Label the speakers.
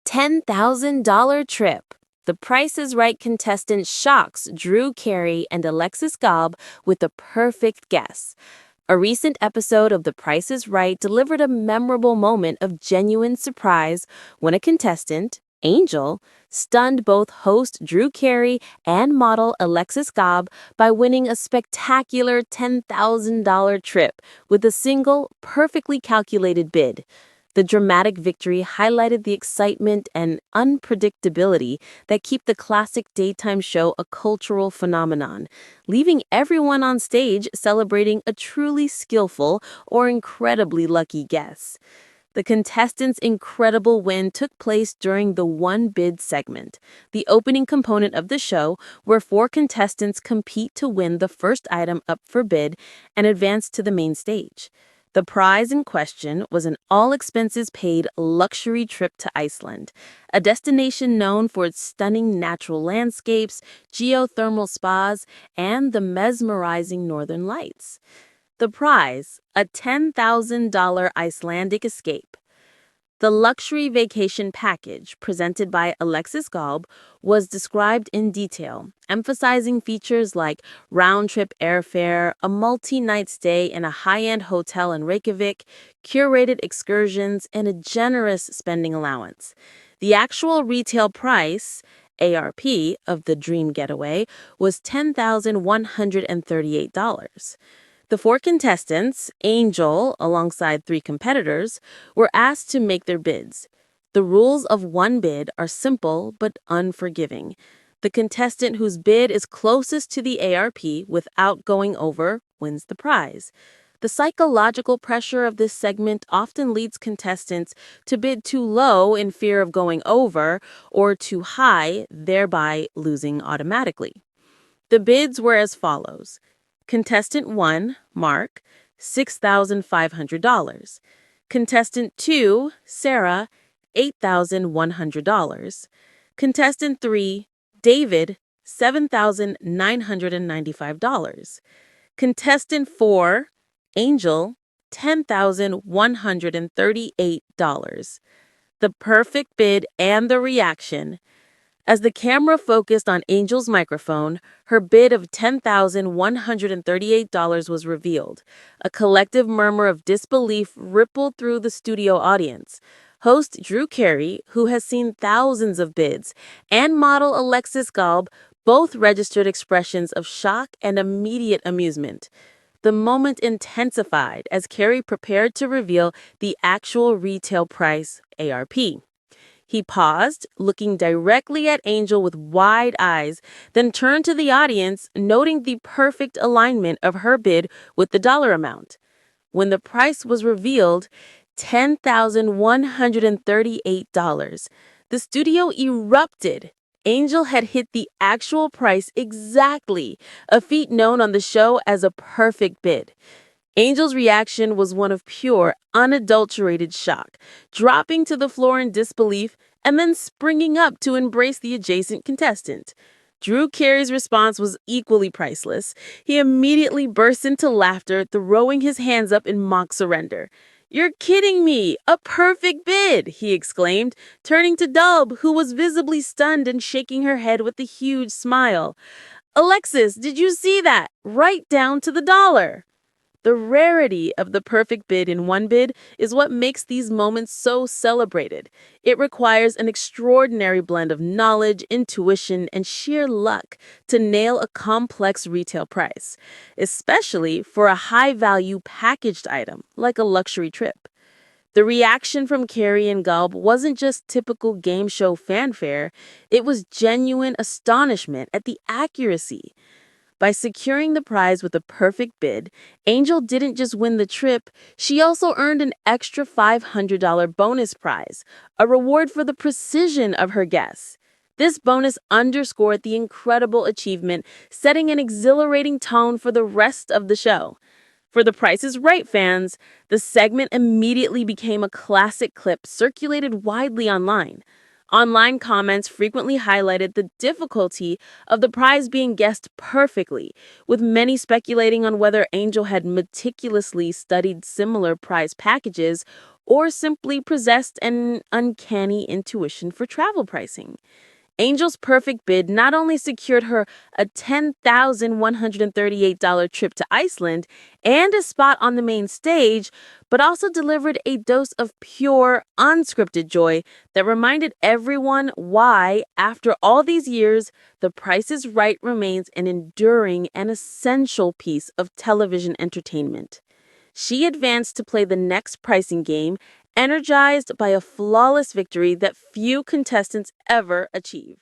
Speaker 1: $10,000 trip. The Price is Right contestant shocks Drew Carey and Alexis Gaube with the perfect guess. A recent episode of The Price is Right delivered a memorable moment of genuine surprise when a contestant, Angel, stunned both host Drew Carey and model Alexis Gaube by winning a spectacular $10,000 trip with a single, perfectly calculated bid. The dramatic victory highlighted the excitement and unpredictability that keep the classic daytime show a cultural phenomenon, leaving everyone on stage celebrating a truly skillful or incredibly lucky guess. The contestants' incredible win took place during the One Bid segment, the opening component of the show where four contestants compete to win the first item up for bid and advance to the main stage. The prize in question was an all-expenses-paid luxury trip to Iceland, a destination known for its stunning natural landscapes, geothermal spas, and the mesmerizing northern lights. The prize, a $10,000 Icelandic escape. The luxury vacation package, presented by Alexis Gaube, was described in detail, emphasizing features like round-trip airfare, a multi-night stay in a high-end hotel in Reykjavik, curated excursions, and a generous spending allowance. The actual retail price, ARP, of the dream getaway was $10,138. The four contestants, Angel, alongside three competitors, were asked to make their bids. The rules of one bid are simple but unforgiving. The contestant whose bid is closest to the ARP without going over wins the prize. The psychological pressure of this segment often leads contestants to bid too low in fear of going over or too high, thereby losing automatically. The bids were as follows. Contestant 1, Mark, $6,500. Contestant 2, Sarah, $8,100. Contestant 3, David, $7,995. Contestant 4, Angel, $10,138. The perfect bid and the reaction. As the camera focused on Angel's microphone, her bid of $10,138 was revealed. A collective murmur of disbelief rippled through the studio audience. Host Drew Carey, who has seen thousands of bids, and model Alexis Gaube both registered expressions of shock and immediate amusement. The moment intensified as Carey prepared to reveal the actual retail price, ARP. He paused, looking directly at Angel with wide eyes, then turned to the audience, noting the perfect alignment of her bid with the dollar amount. When the price was revealed, $10,138, the studio erupted. Angel had hit the actual price exactly, a feat known on the show as a perfect bid. Angel's reaction was one of pure, unadulterated shock, dropping to the floor in disbelief and then springing up to embrace the adjacent contestant. Drew Carey's response was equally priceless. He immediately burst into laughter, throwing his hands up in mock surrender. "You're kidding me! A perfect bid!" he exclaimed, turning to Gaube, who was visibly stunned and shaking her head with a huge smile. "Alexis, did you see that? Right down to the dollar!" The rarity of the perfect bid in one bid is what makes these moments so celebrated. It requires an extraordinary blend of knowledge, intuition, and sheer luck to nail a complex retail price, especially for a high-value packaged item like a luxury trip. The reaction from Carey and Gaube wasn't just typical game show fanfare, it was genuine astonishment at the accuracy. By securing the prize with a perfect bid, Angel didn't just win the trip, she also earned an extra $500 bonus prize, a reward for the precision of her guess. This bonus underscored the incredible achievement, setting an exhilarating tone for the rest of the show. For the Price is Right fans, the segment immediately became a classic clip circulated widely online. Online comments frequently highlighted the difficulty of the prize being guessed perfectly, with many speculating on whether Angel had meticulously studied similar prize packages or simply possessed an uncanny intuition for travel pricing. Angel's perfect bid not only secured her a $10,138 trip to Iceland and a spot on the main stage, but also delivered a dose of pure, unscripted joy that reminded everyone why, after all these years, The Price is Right remains an enduring and essential piece of television entertainment. She advanced to play the next pricing game, energized by a flawless victory that few contestants ever achieve.